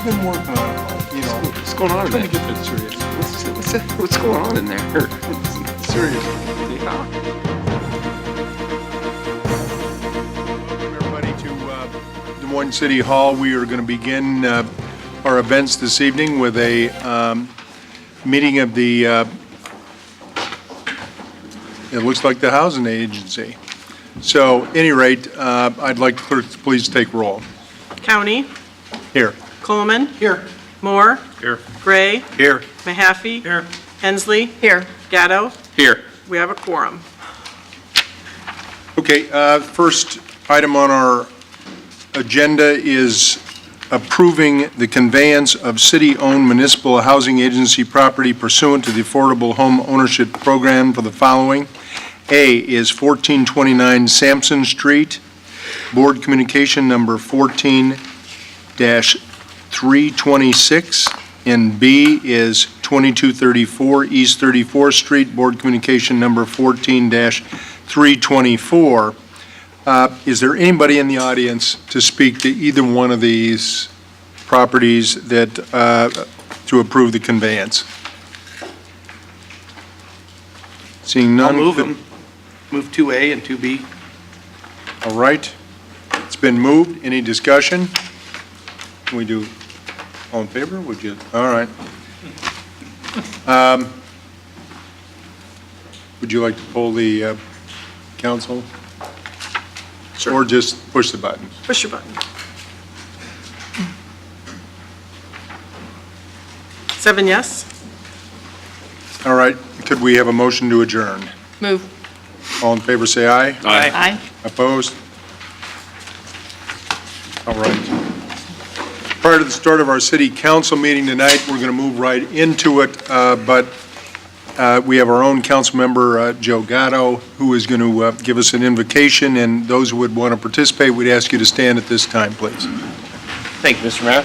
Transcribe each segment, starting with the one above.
been working on it, What's going on in trying to there? get that serious. What's going on in there? Seriously. Yeah. Welcome everybody to Des Moines City Hall. We are going to begin our events this evening with a meeting of the, it looks like the housing agency. So, at any rate, I'd like the clerk to please take roll. County, Here. Coleman, Here. Moore, Here. Gray, Here. Mahaffey, Here. Hensley, Gatto. Here. We have a quorum. Okay, first item on our agenda is approving the conveyance of city-owned municipal housing agency property pursuant to the Affordable Home Ownership Program for the following. A is 1429 Sampson Street, Board Communication Number 14-326, and B is 2234 East 34th Street, Board Communication Number 14-324. Is there anybody in the audience to speak to either one of these properties that, to approve the conveyance? Seeing none. I'll move them. Move 2A and 2B. All right. It's been moved. Any discussion? Can we do all in favor? Would you? All right. Would you like to poll the council? Sure. Or just push the button? Push your button. 7 yes. All right. Could we have a motion to adjourn? Move. All in favor, say aye. Aye. Opposed? All right. Prior to the start of our city council meeting tonight, we're going to move right into it, but we have our own council member, Joe Gatto, who is going to give us an invocation, and those who would want to participate, we'd ask you to stand at this time, please. Thank you, Mr. Mayor.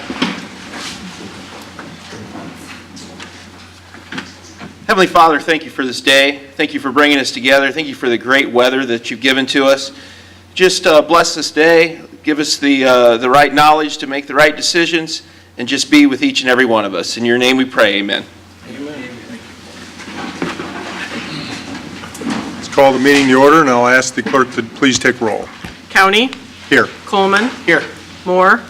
Heavenly Father, thank you for this day. Thank you for bringing us together. Thank you for the great weather that you've given to us. Just bless this day. Give us the right knowledge to make the right decisions, and just be with each and every one of us. In your name we pray, amen. Let's call the meeting to order, and I'll ask the clerk to please take roll. County, Here. Coleman, Here. Moore,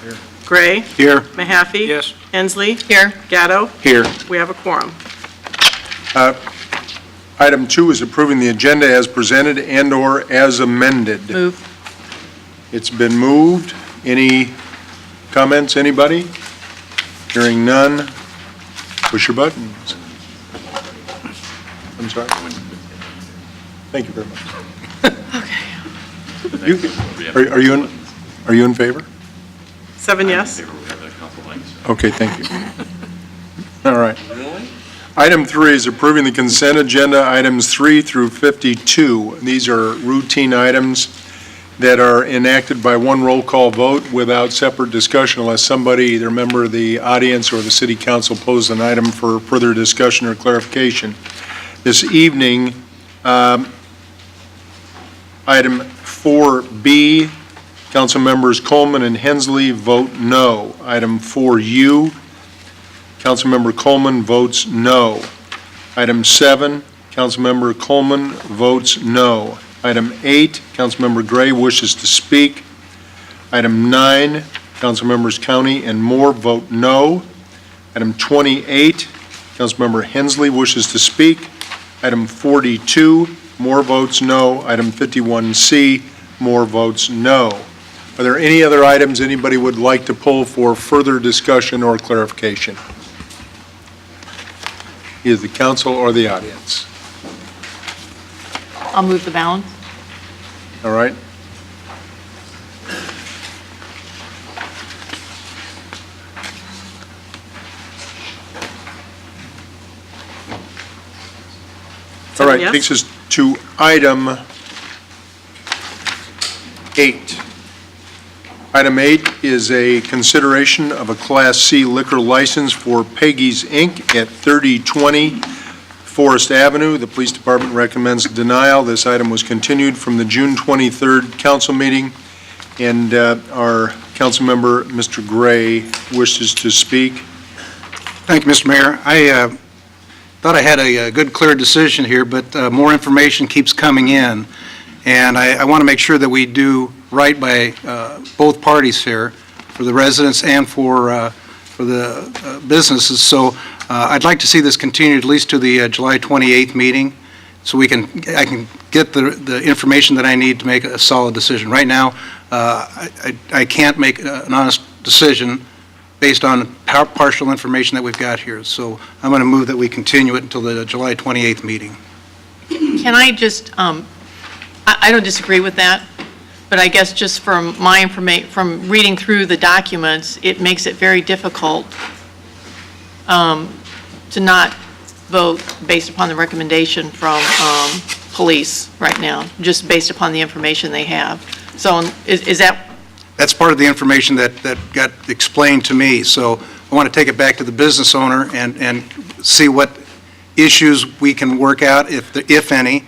Gray, Here. Mahaffey. Yes. Hensley. Here. Gatto. Here. We have a quorum. Item 2 is approving the agenda as presented and/or as amended. Move. It's been moved. Any comments, anybody? Hearing none, push your buttons. I'm sorry. Thank you very much. Okay. Are you in favor? 7 yes. Okay, thank you. All right. Item 3 is approving the consent agenda, items 3 through 52. These are routine items that are enacted by one roll call vote without separate discussion unless somebody, either member of the audience or the city council, poses an item for further discussion or clarification. This evening, item 4B, council members Coleman and Hensley vote no. Item 4U, Councilmember Coleman votes no. Item 7, Councilmember Coleman votes no. Item 8, Councilmember Gray wishes to speak. Item 9, Councilmembers County and Moore vote no. Item 28, Councilmember Hensley wishes to speak. Item 42, Moore votes no. Item 51C, Moore votes no. Are there any other items anybody would like to pull for further discussion or clarification? Either the council or the audience. I'll move the balance. All right? All right, yes. takes us to item 8. Item 8 is a consideration of a Class C liquor license for Peggy's Inc. at 3020 Forest Avenue. The police department recommends denial. This item was continued from the June 23rd council meeting And our council member, Mr. Gray, wishes to speak. Thank you, Mr. Mayor. I thought I had a good, clear decision here, but more information keeps coming in, and I want to make sure that we do right by both parties here, for the residents and for the businesses. So I'd like to see this continued at least to the July 28th meeting, so I can get the information that I need to make a solid decision. Right now, I can't make an honest decision based on partial information that we've got here. So I'm going to move that we continue it until the July 28th meeting. Can I just, I don't disagree with that, but I guess just from my from reading through the documents, it makes it very difficult to not vote based upon the recommendation from police right now, just based upon the information they have. So is that? That's part of the information that got explained to me. So I want to take it back to the business owner and see what issues we can work out, if any,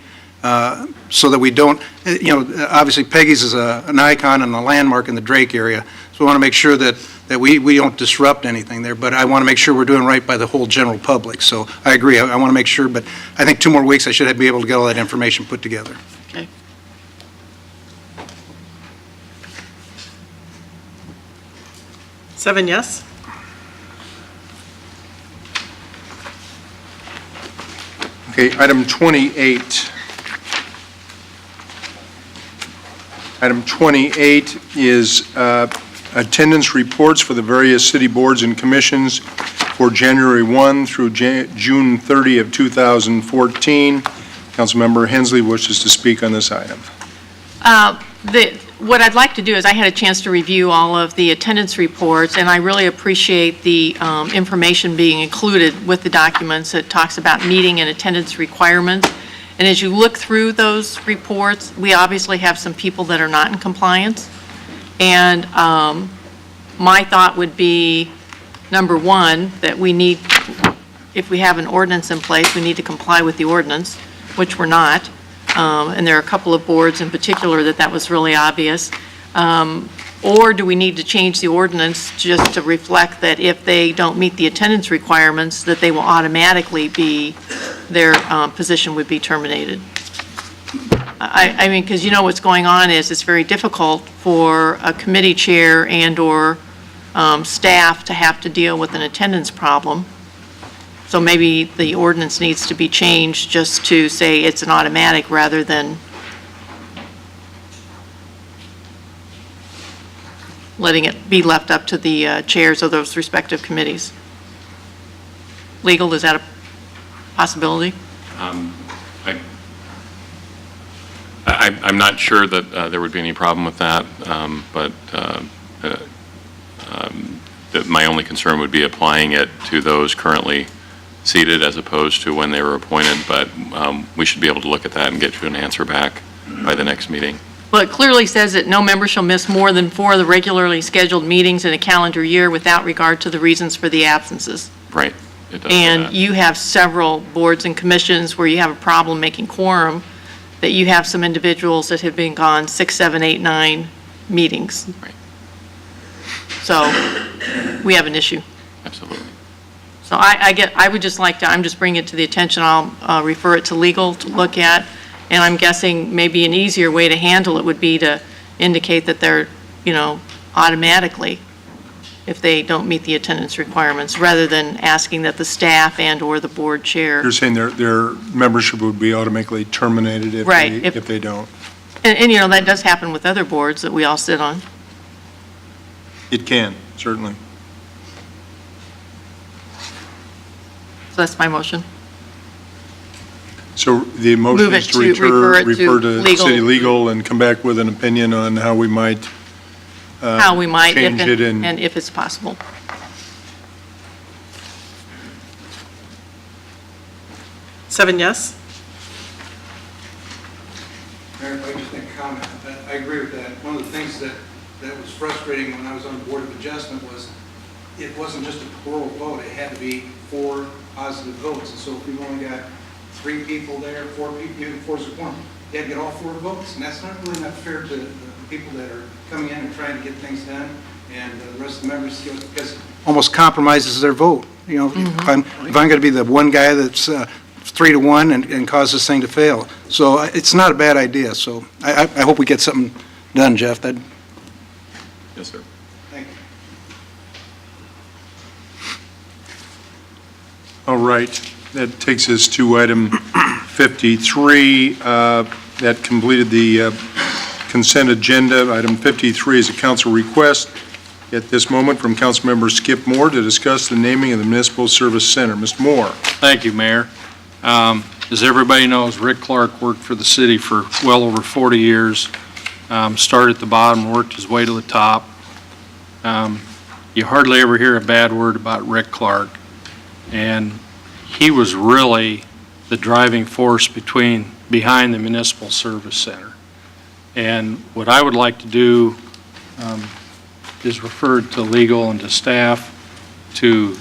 so that we don't, obviously Peggy's is an icon and a landmark in the Drake area. So we want to make sure that we don't disrupt anything there, but I want to make sure we're doing right by the whole general public. So I agree. I want to make sure, but I think 2 more weeks I should be able to get all that information put together. Okay. Seven yes? Okay, item 28. Item 28 is attendance reports for the various city boards and commissions for January 1 through June 30 of 2014. Councilmember Hensley wishes to speak on this item. What I'd like to do is I had a chance to review all of the attendance reports, and I really appreciate the information being included with the documents. It talks about meeting and attendance requirements. And as you look through those reports, we obviously have some people that are not in compliance. And my thought would be, number one, that we need, if we have an ordinance in place, we need to comply with the ordinance, which we're not. And there are a couple of boards in particular that was really obvious. Or do we need to change the ordinance just to reflect that if they don't meet the attendance requirements, that they will automatically be, their position would be terminated? I mean, because what's going on is it's very difficult for a committee chair and/or staff to have to deal with an attendance problem. So maybe the ordinance needs to be changed just to say it's an automatic rather than letting it be left up to the chairs of those respective committees. Legal, is that a possibility? I'm not sure that there would be any problem with that, but my only concern would be applying it to those currently seated as opposed to when they were appointed, but we should be able to look at that and get you an answer back by the next meeting. Well, it clearly says that no member shall miss more than 4 of the regularly scheduled meetings in a calendar year without regard to the reasons for the absences. Right. It does say And that. you have several boards and commissions where you have a problem making quorum, that you have some individuals that have been gone 6, 7, 8, 9 meetings. Right. So we have an issue. Absolutely. So I would just like to, I'm just bringing it to the attention, I'll refer it to legal to look at, and I'm guessing maybe an easier way to handle it would be to indicate that they're, automatically, if they don't meet the attendance requirements, rather than asking that the staff and/or the board chair. You're saying their membership would be automatically terminated if Right, if they don't? And that does happen with other boards that we all sit on. It can, certainly. So that's my motion. So the motion Move is it to refer it to refer to legal. city legal and come back with an opinion on how we might How we might, change it and if it's possible. Seven yes? Mayor, if I just make a comment, I agree with that. One of the things that was frustrating when I was on the Board of Adjustment was it wasn't just a plural vote, it had to be 4 positive votes. And so if we've only got 3 people there, 4 people, even 4 is a quorum, you had to get all 4 votes. And that's not really not fair to the people that are coming in and trying to get things done, and the rest of the members feel, because it almost compromises their vote. You know, if I'm going to be the one guy that's 3-1 and cause this thing to fail. So it's not a bad idea, so I hope we get something done, Jeff. That. Yes, sir. Thank you. All right, that takes us to item 53. That completed the consent agenda. Item 53 is a council request at this moment from Councilmember Skip Moore to discuss the naming of the Municipal Service Center. Mr. Moore. Thank you, Mayor. As everybody knows, Rick Clark worked for the city for well over 40 years. Started at the bottom, worked his way to the top. You hardly ever hear a bad word about Rick Clark. And he was really the driving force behind the Municipal Service Center. And what I would like to do is refer to legal and to staff to,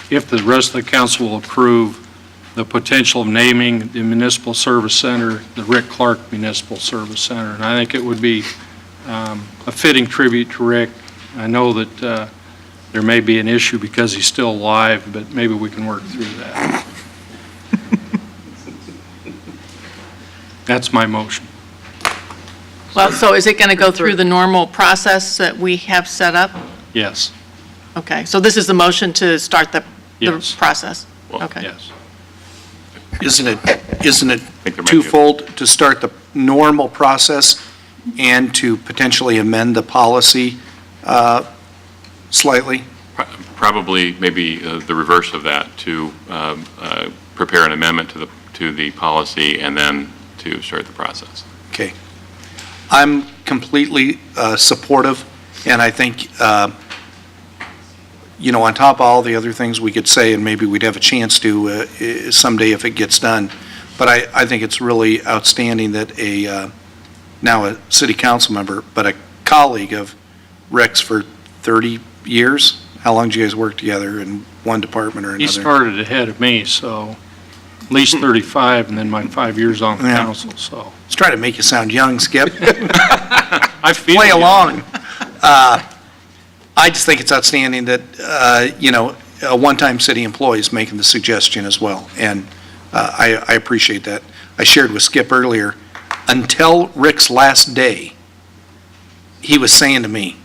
if the rest of the council will approve, the potential of naming the Municipal Service Center the Rick Clark Municipal Service Center. And I think it would be a fitting tribute to Rick. I know that there may be an issue because he's still alive, but maybe we can work through that. That's my motion. Well, so is it going to go through the normal process that we have set up? Yes, Okay, so this is the motion to start the Yes. process? Well, Okay. yes. Isn't it think there might be a- twofold to start the normal process and to potentially amend the policy slightly? Probably maybe the reverse of that, to prepare an amendment to the policy and then to start the process. Okay. I'm completely supportive, and I think, on top of all the other things we could say, and maybe we'd have a chance to someday if it gets done, but I think it's really outstanding that now a city council member, but a colleague of Rick's for 30 years. How long did you guys work together in one department or another? He started ahead of me, so at least 35, and then my 5 years on the Yeah. council, so. Let's try to make you sound young, Skip. I feel Play you. along. I just think it's outstanding that, a one-time city employee is making the suggestion as well, and I appreciate that. I shared with Skip earlier, until Rick's last day, he was saying to me,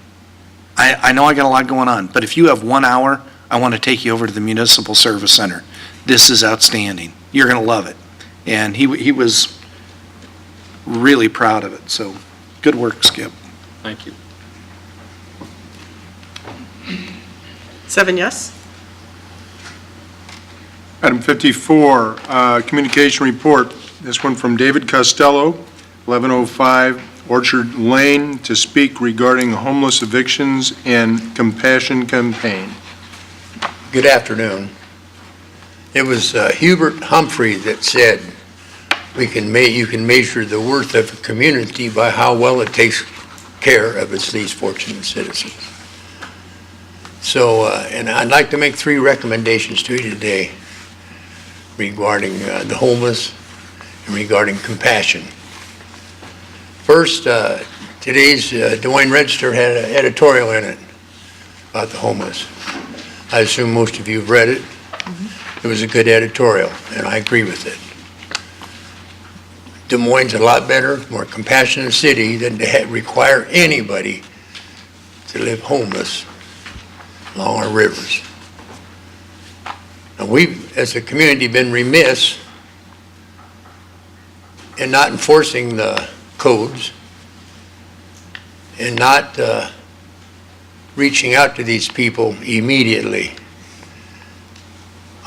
I know I got a lot going on, but if you have 1 hour, I want to take you over to the Municipal Service Center. This is outstanding. You're going to love it. And he was really proud of it, so good work, Skip. Thank you. 7 yes. Item 54, communication report. This one from David Costello, 1105 Orchard Lane, to speak regarding homeless evictions and compassion campaign. Good afternoon. It was Hubert Humphrey that said, you can measure the worth of a community by how well it takes care of its least fortunate citizens. So, and I'd like to make 3 recommendations to you today regarding the homeless and regarding compassion. First, today's Des Moines Register had an editorial in it about the homeless. I assume most of you have read it. It was a good editorial, and I agree with it. Des Moines is a lot better, more compassionate city than to require anybody to live homeless along our rivers. Now, we've, as a community, been remiss in not enforcing the codes and not reaching out to these people immediately.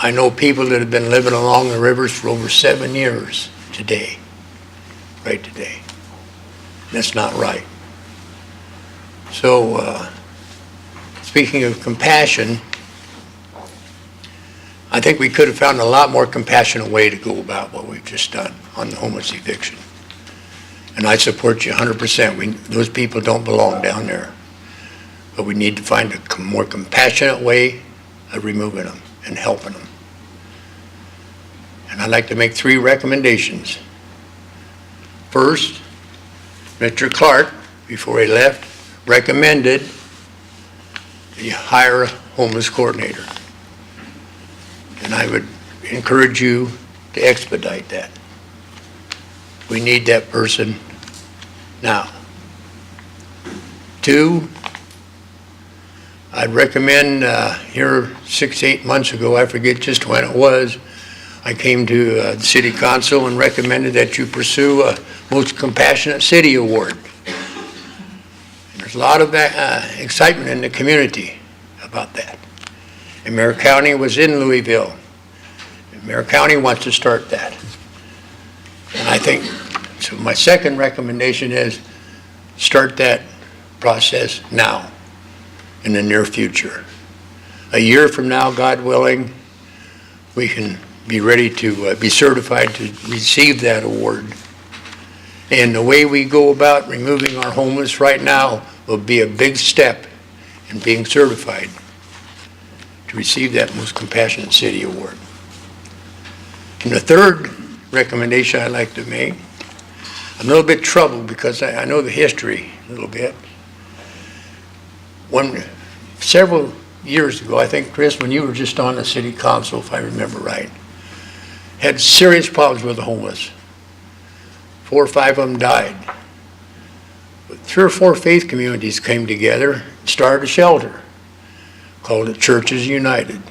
I know people that have been living along the rivers for over 7 years today, right today. That's not right. So, speaking of compassion, I think we could have found a lot more compassionate way to go about what we've just done on the homeless eviction. And I support you 100%. Those people don't belong down there. But we need to find a more compassionate way of removing them and helping them. And I'd like to make 3 recommendations. First, Mr. Clark before he left, recommended that you hire a homeless coordinator. And I would encourage you to expedite that. We need that person now. 2, I'd recommend, here 6, 8 months ago, I forget just when it was, I came to the city council and recommended that you pursue a Most Compassionate City Award. And there's a lot of excitement in the community about that. And Mayor County was in Louisville. And Mayor County wants to start that. And I think, so my second recommendation is start that process now, in the near future. A year from now, God willing, we can be ready to be certified to receive that award. And the way we go about removing our homeless right now will be a big step in being certified to receive that Most Compassionate City Award. And the third recommendation I'd like to make, I'm a little bit troubled because I know the history a little bit. Several years ago, I think, Chris, when you were just on the city council, if I remember right, had serious problems with the homeless. 4 or 5 of them died. But 3 or 4 faith communities came together and started a shelter, called it Churches United.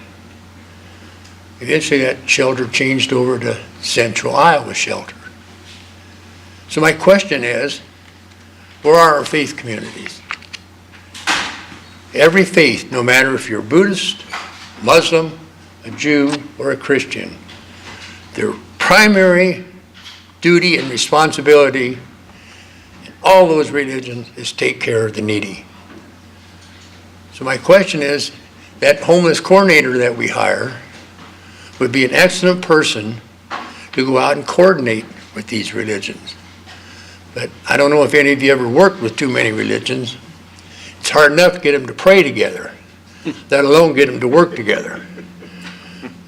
Eventually that shelter changed over to Central Iowa Shelter. So my question is, where are our faith communities? Every faith, no matter if you're Buddhist, Muslim, a Jew, or a Christian, their primary duty and responsibility in all those religions is take care of the needy. So my question is, that homeless coordinator that we hire would be an excellent person to go out and coordinate with these religions. But I don't know if any of you ever worked with too many religions. It's hard enough to get them to pray together, let alone get them to work together.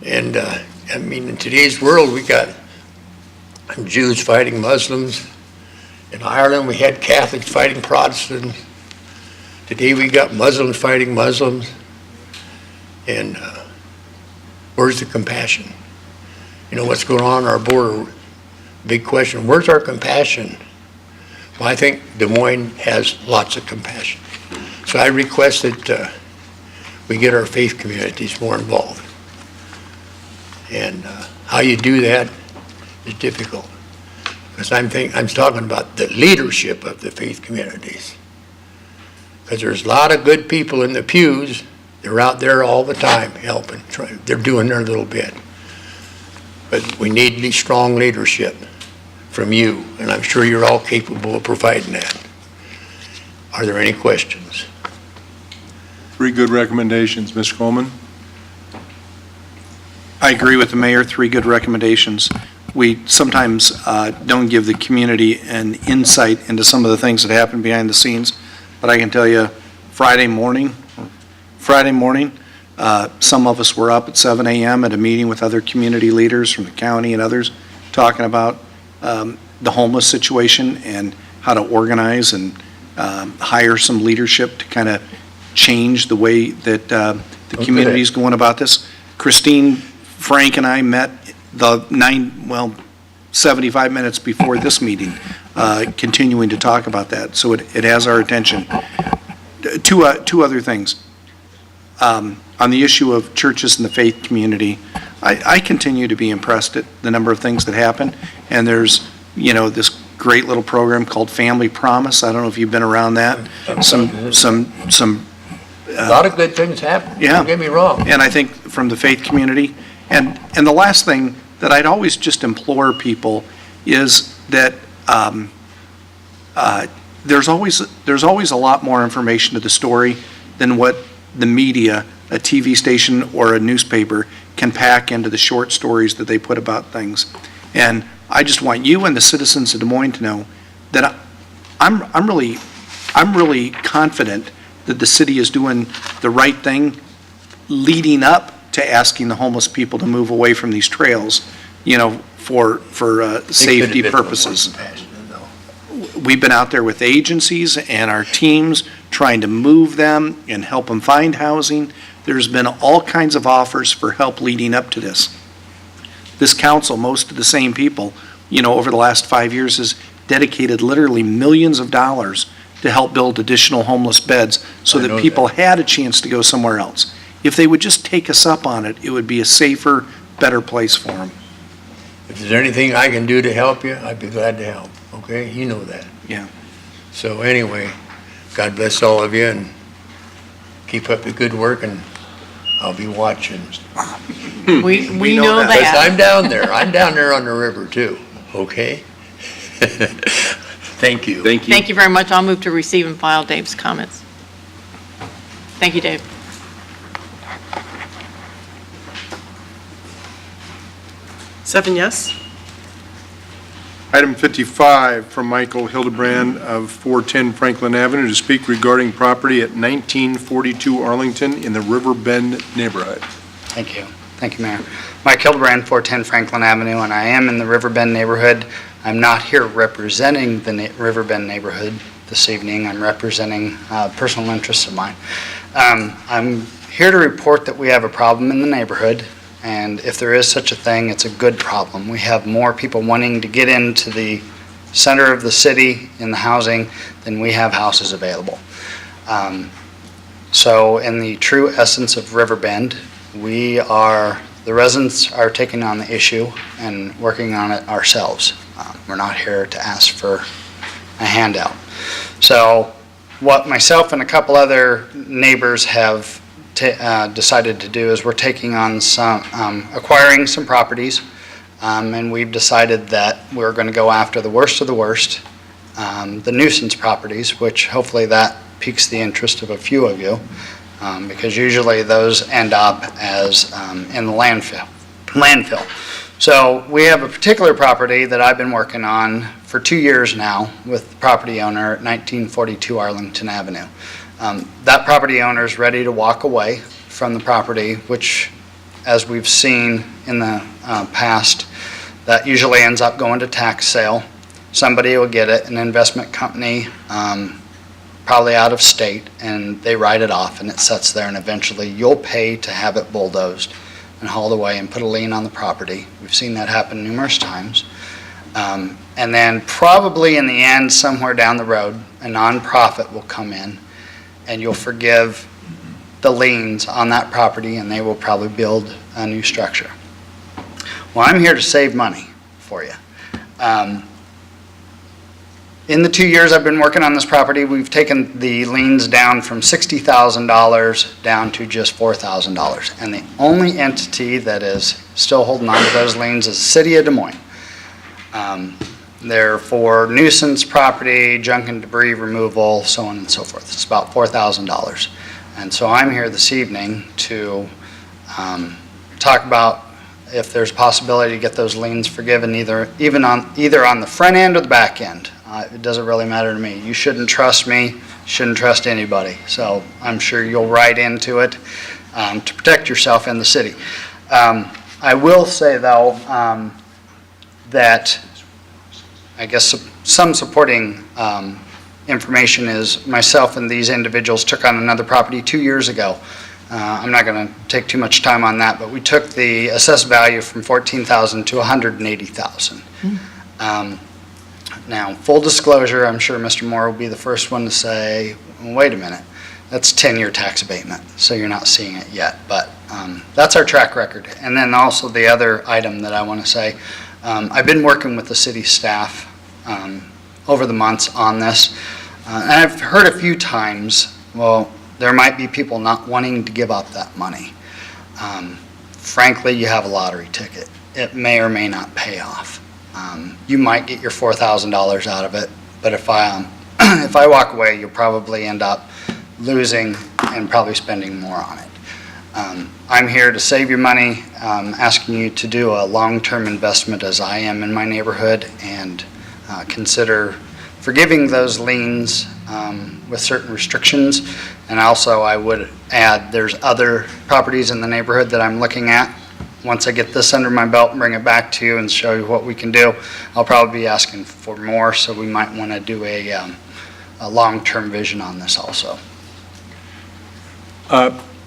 And I mean, in today's world, we got Jews fighting Muslims. In Ireland, we had Catholics fighting Protestants. Today, we got Muslims fighting Muslims. And where's the compassion? You know, what's going on our border? Big question, where's our compassion? Well, I think Des Moines has lots of compassion. So I request that we get our faith communities more involved. And how you do that is difficult. Because I'm talking about the leadership of the faith communities. Because there's a lot of good people in the pews. They're out there all the time helping. They're doing their little bit. But we need strong leadership from you, and I'm sure you're all capable of providing that. Are there any questions? 3 good recommendations. Mr. Coleman? I agree with the mayor, 3 good recommendations. We sometimes don't give the community an insight into some of the things that happen behind the scenes, but I can tell you Friday morning, some of us were up at 7 a.m. at a meeting with other community leaders from the county and others talking about the homeless situation and how to organize and hire some leadership to kind of change the way that the community is going about this. Christine, Frank, and I met 75 minutes before this meeting, continuing to talk about that. So it has our attention. Two other things. On the issue of churches and the faith community, I continue to be impressed at the number of things that happen. And there's, this great little program called Family Promise. I don't know if you've been around that. A lot of good things happen. Yeah. Don't get me wrong. And I think from the faith community. And the last thing that I'd always just implore people is that there's always a lot more information to the story than what the media, a TV station or a newspaper, can pack into the short stories that they put about things. And I just want you and the citizens of Des Moines to know that I'm really confident that the city is doing the right thing leading up to asking the homeless people to move away from these trails, for safety purposes. We've been out there with agencies and our teams trying to move them and help them find housing. There's been all kinds of offers for help leading up to this. This council, most of the same people, over the last 5 years has dedicated literally millions of dollars to help build additional homeless beds so I know that people that. had a chance to go somewhere else. If they would just take us up on it, it would be a safer, better place for them. If there's anything I can do to help you, I'd be glad to help, okay? You know that. Yeah. So anyway, God bless all of you and keep up the good work, and I'll be watching. We know that. Because that. I'm down there. I'm down there on the river too, okay? Thank you. Thank you very much. I'll move to receive and file Dave's comments. Thank you, Dave. Seven yes. Item 55 from Michael Hildebrand of 410 Franklin Avenue to speak regarding property at 1942 Arlington in the River Bend neighborhood. Thank you. Thank you, Mayor. Mike Hildebrand, 410 Franklin Avenue, and I am in the River Bend neighborhood. I'm not here representing the River Bend neighborhood this evening. I'm representing personal interests of mine. I'm here to report that we have a problem in the neighborhood, and if there is such a thing, it's a good problem. We have more people wanting to get into the center of the city in the housing than we have houses available. So in the true essence of River Bend, the residents are taking on the issue and working on it ourselves. We're not here to ask for a handout. So what myself and a couple other neighbors have decided to do is we're taking on acquiring some properties, and we've decided that we're going to go after the worst of the worst, the nuisance properties, which hopefully that piques the interest of a few of you. Because usually those end up as in the landfill. So we have a particular property that I've been working on for 2 years now with the property owner at 1942 Arlington Avenue. That property owner is ready to walk away from the property, which, as we've seen in the past, that usually ends up going to tax sale. Somebody will get it, an investment company, probably out of state, and they write it off and it sits there, and eventually you'll pay to have it bulldozed and hauled away and put a lien on the property. We've seen that happen numerous times. And then probably in the end, somewhere down the road, a nonprofit will come in and you'll forgive the liens on that property and they will probably build a new structure. Well, I'm here to save money for you. In the 2 years I've been working on this property, we've taken the liens down from $60,000 down to just $4,000. And the only entity that is still holding on to those liens is the City of Des Moines. They're for nuisance property, junk and debris removal, so on and so forth. It's about $4,000. And so I'm here this evening to talk about if there's a possibility to get those liens forgiven either on the front end or the back end. It doesn't really matter to me. You shouldn't trust me, shouldn't trust anybody. So I'm sure you'll write into it to protect yourself in the city. I will say, though, that I guess some supporting information is myself and these individuals took on another property 2 years ago. I'm not going to take too much time on that, but we took the assessed value from $14,000 to $180,000. Now, full disclosure, I'm sure Mr. Moore will be the first one to say, wait a minute, that's 10-year tax abatement, so you're not seeing it yet. But that's our track record. And then also the other item that I want to say, I've been working with the city staff over the months on this, and I've heard a few times, well, there might be people not wanting to give up that money. Frankly, you have a lottery ticket. It may or may not pay off. You might get your $4,000 out of it, but if I walk away, you'll probably end up losing and probably spending more on it. I'm here to save your money, asking you to do a long-term investment as I am in my neighborhood and consider forgiving those liens with certain restrictions. And also I would add there's other properties in the neighborhood that I'm looking at once I get this under my belt and bring it back to you and show you what we can do, I'll probably be asking for more, so we might want to do a long-term vision on this also.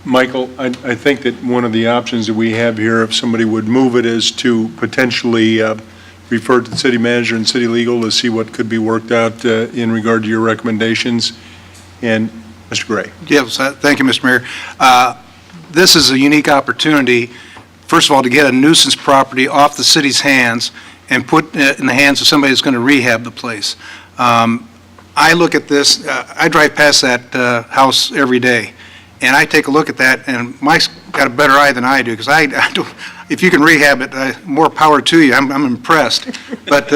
Michael, I think that one of the options that we have here, if somebody would move it, is to potentially refer to the city manager and city legal to see what could be worked out in regard to your recommendations. And Mr. Gray. Yes, thank you, Mr. Mayor. This is a unique opportunity, first of all, to get a nuisance property off the city's hands and put it in the hands of somebody that's going to rehab the place. I look at this, I drive past that house every day, and I take a look at that, and Mike's got a better eye than I do, because I don't, if you can rehab it, more power to you. I'm impressed. But,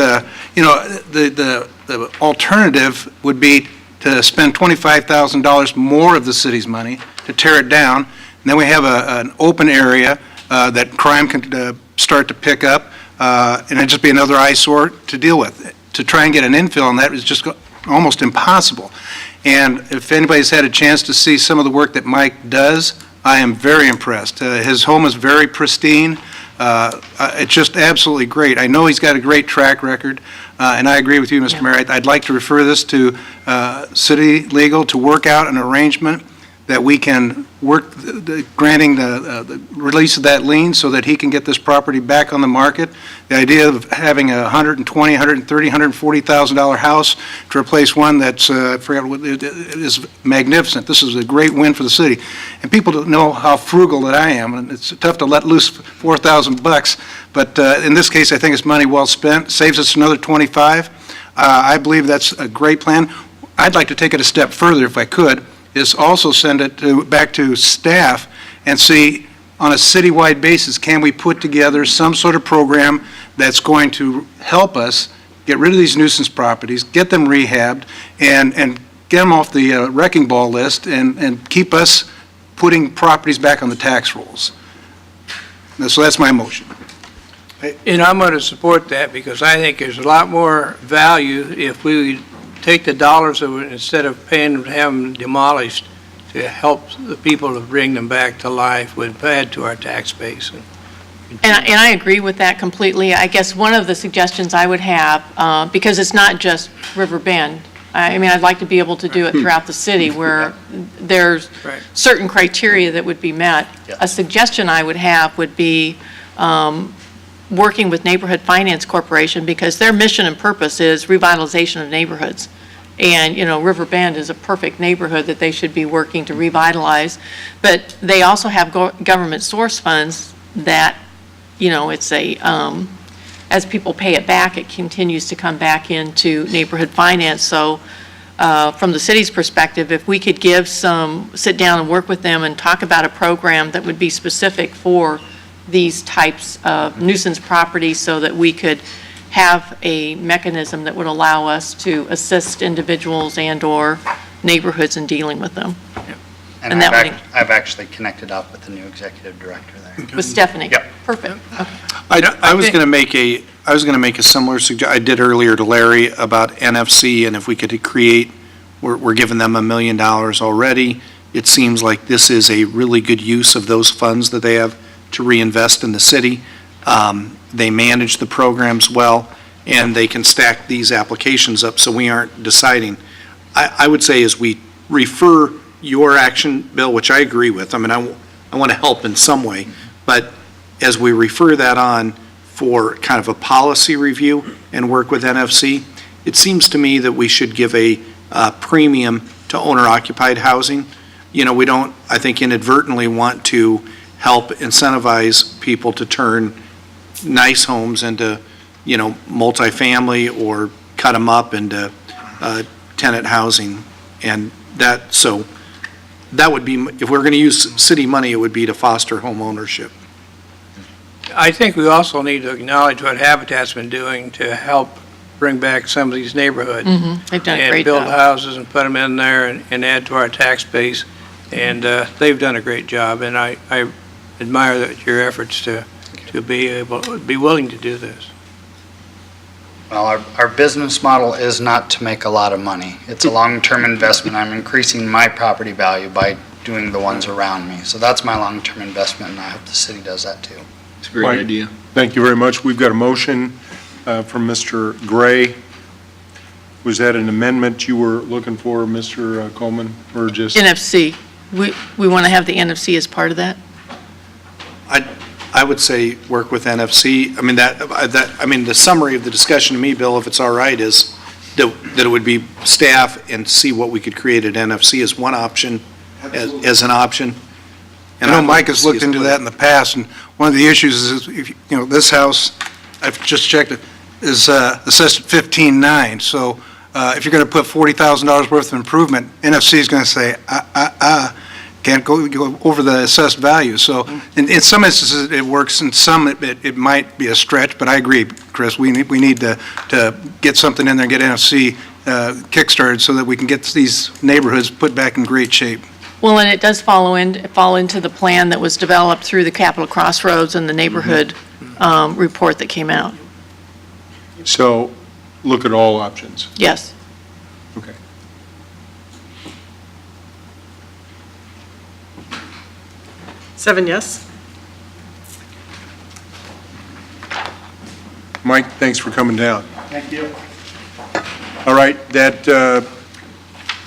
you know, the alternative would be to spend $25,000 more of the city's money to tear it down, and then we have an open area that crime can start to pick up, and it'd just be another eyesore to deal with. To try and get an infill on that is just almost impossible. And if anybody's had a chance to see some of the work that Mike does, I am very impressed. His home is very pristine. It's just absolutely great. I know he's got a great track record, and I agree with you, Mr. Mayor. I'd like to refer this to city legal to work out an arrangement that we can work granting the release of that lien so that he can get this property back on the market. The idea of having a $120,000, $130,000, $140,000 house to replace one that's, I forgot what it is, magnificent. This is a great win for the city. And people don't know how frugal that I am, and it's tough to let loose $4,000, but in this case, I think it's money well spent. Saves us another $25,000. I believe that's a great plan. I'd like to take it a step further, if I could, is also send it back to staff and see, on a citywide basis, can we put together some sort of program that's going to help us get rid of these nuisance properties, get them rehabbed, and get them off the wrecking ball list, and keep us putting properties back on the tax rolls. So that's my motion. And I'm going to support that, because I think there's a lot more value if we take the dollars of it, instead of paying them to have them demolished, to help the people to bring them back to life, would add to our tax base. And I agree with that completely. I guess one of the suggestions I would have, because it's not just River Bend, I mean, I'd like to be able to do it throughout the city where there's Right. certain criteria that would be met. Yeah. A suggestion I would have would be working with Neighborhood Finance Corporation, because their mission and purpose is revitalization of neighborhoods. And, you know, River Bend is a perfect neighborhood that they should be working to revitalize. But they also have government source funds that, you know, it's a, as people pay it back, it continues to come back into neighborhood finance. So from the city's perspective, if we could sit down and work with them and talk about a program that would be specific for these types of nuisance properties, so that we could have a mechanism that would allow us to assist individuals and/or neighborhoods in dealing with them. And And that would- I've actually connected up with the new executive director there. With Stephanie? Yep. Perfect. Okay. I was going to make a similar suggestion I did earlier to Larry about NFC, and if we could create, we're giving them $1 million already. It seems like this is a really good use of those funds that they have to reinvest in the city. They manage the programs well, and they can stack these applications up so we aren't deciding. I would say as we refer your action, Bill, which I agree with, I mean, I want to help in some way, but as we refer that on for kind of a policy review and work with NFC, it seems to me that we should give a premium to owner-occupied housing. You know, we don't, I think, inadvertently want to help incentivize people to turn nice homes into, you know, multifamily, or cut them up into tenant housing. And so that would be, if we're going to use city money, it would be to foster home ownership. I think we also need to acknowledge what Habitat's been doing to help bring back some of these neighborhoods. They've done a And great build job. houses and put them in there and add to our tax base. And they've done a great job, and I admire your efforts to be willing to do this. Well, our business model is not to make a lot of money. It's a long-term investment. I'm increasing my property value by doing the ones around me. So that's my long-term investment, and I hope the city does that too. It's a great Mike. idea. Thank you very much. We've got a motion from Mr. Gray. Was that an amendment you were looking for, Mr. Coleman, or just? NFC, we want to have the NFC as part of that? I would say work with NFC. I mean, the summary of the discussion to me, Bill, if it's all right, is that it would be staff and see what we could create at NFC as one option, as an option. And I know Mike has looked into that in the past, and one of the issues is, if, this house, I've just checked it, is assessed at 15.9. So if you're going to put $40,000 worth of improvement, NFC is going to say, can't go over the assessed value. So in some instances, it works. In some, it might be a stretch, but I agree, Chris. We need to get something in there and get NFC kickstarted so that we can get these neighborhoods put back in great shape. Well, and it does fall into the plan that was developed through the Capital Crossroads and the neighborhood report that came out. So look at all options. Yes. Okay. Seven yes. Mike, thanks for coming down. Thank you. All right, that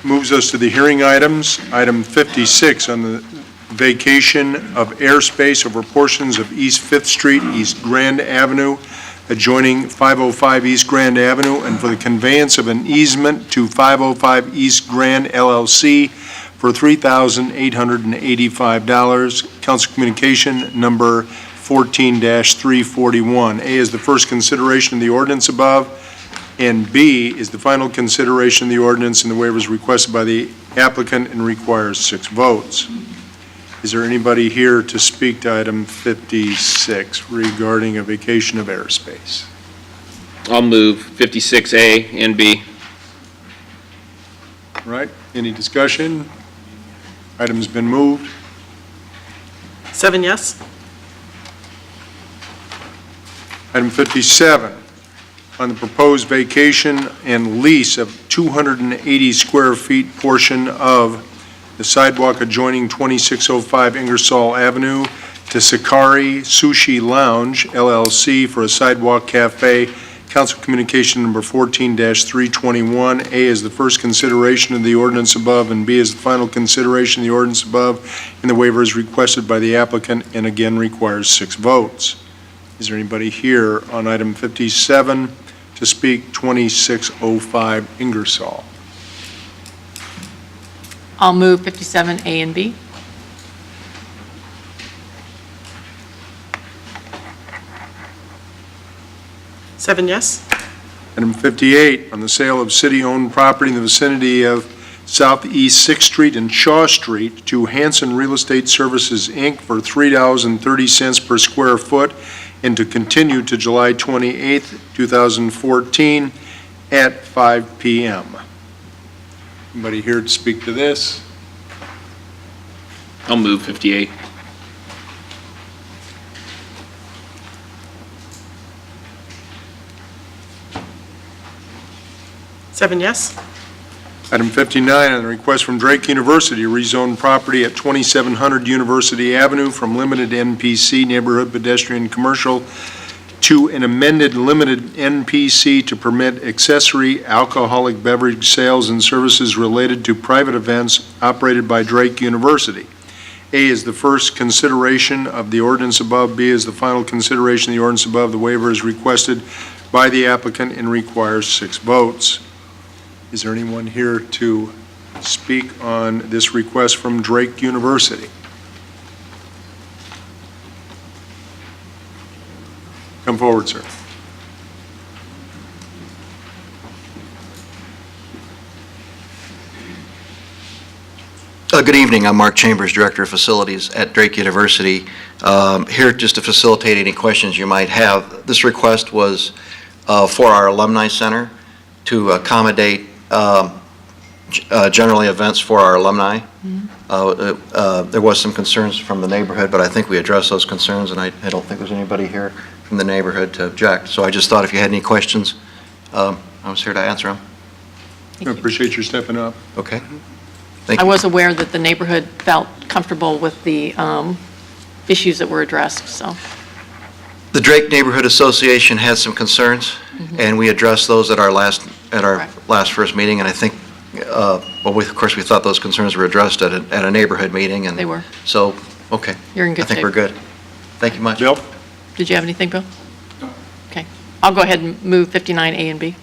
moves us to the hearing items. Item 56 on the vacation of airspace over portions of East 5th Street, East Grand Avenue, adjoining 505 East Grand Avenue, and for the conveyance of an easement to 505 East Grand LLC for $3,885. Council Communication Number 14-341. A is the first consideration of the ordinance above, and B is the final consideration of the ordinance, and the waiver is requested by the applicant and requires 6 votes. Is there anybody here to speak to item 56 regarding a vacation of airspace? I'll move 56A and B. All right, any discussion? Item's been moved. Seven yes. Item 57, on the proposed vacation and lease of 280 square feet portion of the sidewalk adjoining 2605 Ingersoll Avenue to Sakari Sushi Lounge LLC for a sidewalk cafe. Council Communication Number 14-321. A is the first consideration of the ordinance above, and B is the final consideration of the ordinance above, and the waiver is requested by the applicant and again requires 6 votes. Is there anybody here on item 57 to speak 2605 Ingersoll? I'll move 57A and B. Seven yes. Item 58, on the sale of city-owned property in the vicinity of Southeast 6th Street and Shaw Street to Hanson Real Estate Services, Inc. for $3.30 per square foot, and to continue to July 28th, 2014 at 5 p.m. Anybody here to speak to this? I'll move 58. Seven yes. Item 59, on the request from Drake University to rezone property at 2700 University Avenue from limited NPC, neighborhood pedestrian commercial, to an amended limited NPC to permit accessory alcoholic beverage sales and services related to private events operated by Drake University. A is the first consideration of the ordinance above. B is the final consideration of the ordinance above. The waiver is requested by the applicant and requires 6 votes. Is there anyone here to speak on this request from Drake University? Come forward, sir. Good evening. I'm Mark Chambers, Director of Facilities at Drake University. Here just to facilitate any questions you might have. This request was for our Alumni Center to accommodate generally events for our alumni. There was some concerns from the neighborhood, but I think we addressed those concerns, and I don't think there's anybody here from the neighborhood to object. So I just thought if you had any questions, I was here to answer them. I appreciate your stepping up. Okay. Thank I you. was aware that the neighborhood felt comfortable with the issues that were addressed, so. The Drake Neighborhood Association had some concerns, and we addressed those at our last first meeting, and I think, of course, we thought those concerns were addressed at a neighborhood meeting, and They were. so, okay. You're in good I think shape. we're good. Thank you much. Bill? Did you have anything, Bill? No. Okay. I'll go ahead and move 59A and B.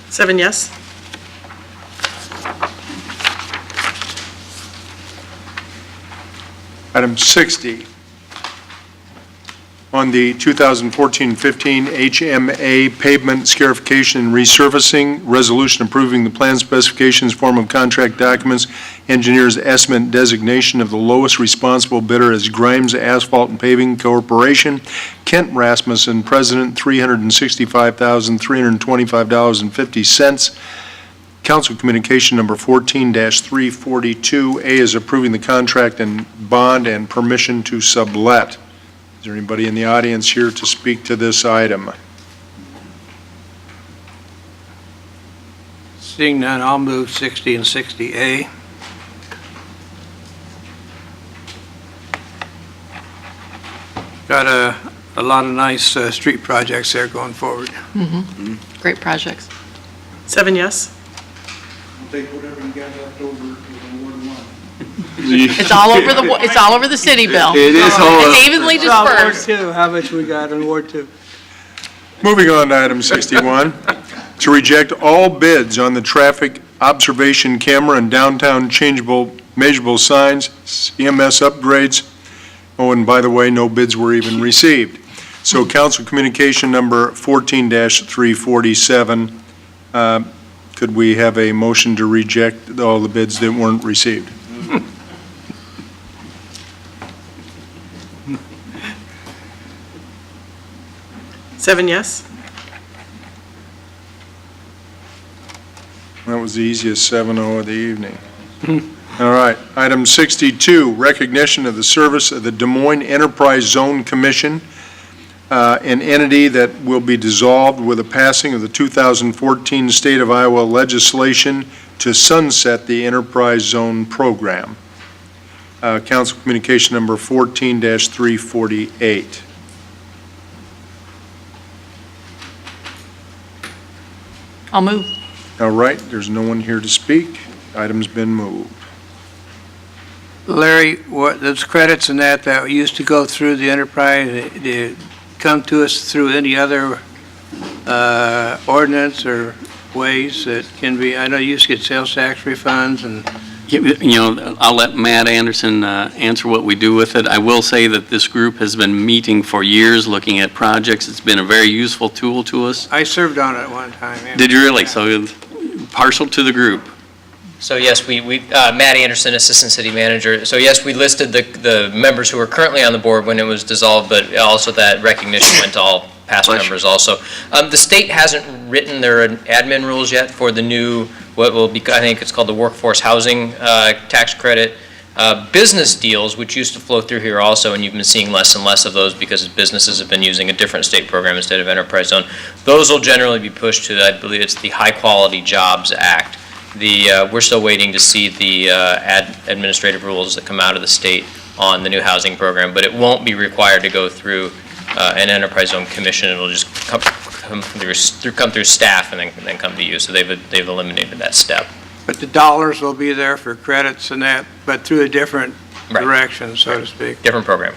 Seven yes. Item 60, on the 2014-15 HMA pavement scarification and resurfacing, resolution approving the plan specifications, form of contract documents, engineer's estimate designation of the lowest responsible bidder as Grimes Asphalt and Paving Corporation, Kent Rasmussen, President, $365,325.50. Council Communication Number 14-342. A is approving the contract and bond and permission to sublet. Is there anybody in the audience here to speak to this item? Seeing none, I'll move 60 and 60A. Got a lot of nice street projects there going forward. Great projects. Seven yes. Take whatever you got left over in Ward 1. It's all over the city, Bill. It is all- It's evenly Ward dispersed. 2, how much we got in Ward 2? Moving on to item 61, to reject all bids on the traffic observation camera and downtown changeable measurable signs, CMS upgrades. Oh, and by the way, no bids were even received. So Council Communication Number 14-347, could we have a motion to reject all the bids that weren't received? Seven yes. That was the easiest 7-0 of the evening. All right, item 62, recognition of the service of the Des Moines Enterprise Zone Commission, an entity that will be dissolved with the passing of the 2014 State of Iowa legislation to sunset the Enterprise Zone program. Council Communication Number 14-348. I'll move. All right, there's no one here to speak. Item's been moved. Larry, those credits and that used to go through the enterprise, they come to us through any other ordinance or ways that can be, I know you used to get sales tax refunds and... I'll let Matt Anderson answer what we do with it. I will say that this group has been meeting for years, looking at projects. It's been a very useful tool to us. I served on it one time. Yeah. Did you really? So partial to the group. So yes, Matt Anderson, Assistant City Manager. So yes, we listed the members who are currently on the board when it was dissolved, but also that recognition went to all past members also. The state hasn't written their admin rules yet for the new, what will be, I think it's called the workforce housing tax credit. Business deals, which used to flow through here also, and you've been seeing less and less of those because businesses have been using a different state program instead of Enterprise Zone. Those will generally be pushed to, I believe it's the High Quality Jobs Act. We're still waiting to see the administrative rules that come out of the state on the new housing program, but it won't be required to go through an Enterprise Zone Commission. It'll just come through staff and then come to you. So they've eliminated that step. But the dollars will be there for credits and that, but through a different direction, so to speak. Different program.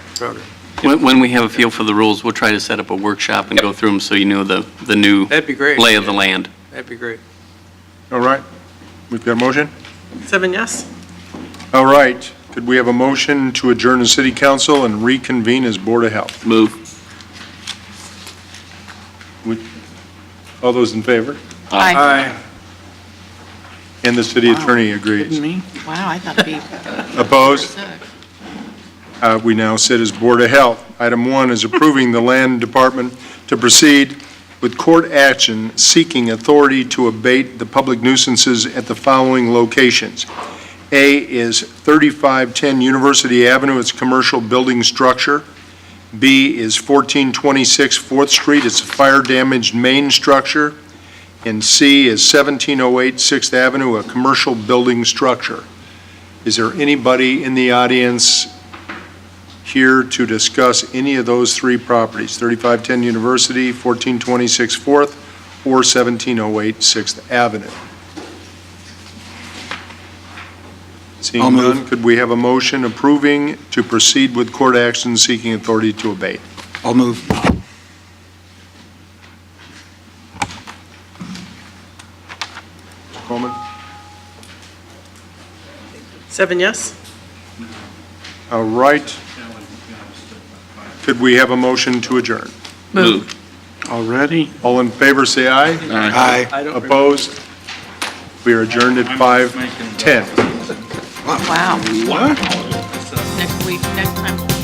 When we have a feel for the rules, we'll try to set up a workshop and go through them so you know the new That'd be great. lay of the land. That'd be great. All right, we've got a motion? Seven yes. All right, could we have a motion to adjourn the City Council and reconvene as Board of Health? Move. All those in favor? Aye. And the City Attorney agrees. Wow, I thought it'd be Opposed? 6. We now sit as Board of Health. Item 1 is approving the Land Department to proceed with court action seeking authority to abate the public nuisances at the following locations. A is 3510 University Avenue, it's a commercial building structure. B is 1426 4th Street, it's a fire-damaged main structure. And C is 1708 6th Avenue, a commercial building structure. Is there anybody in the audience here to discuss any of those three properties, 3510 University, 1426 Fourth, or 1708 Sixth Avenue? Seeing I'll move. none, could we have a motion approving to proceed with court action seeking authority to abate? I'll move. Coleman? 7 yes? All right. Could we have a motion to adjourn? Moved. Already? All in favor, say aye. Aye. Opposed? We are adjourned at 5:10. Wow. What? Next week, next time.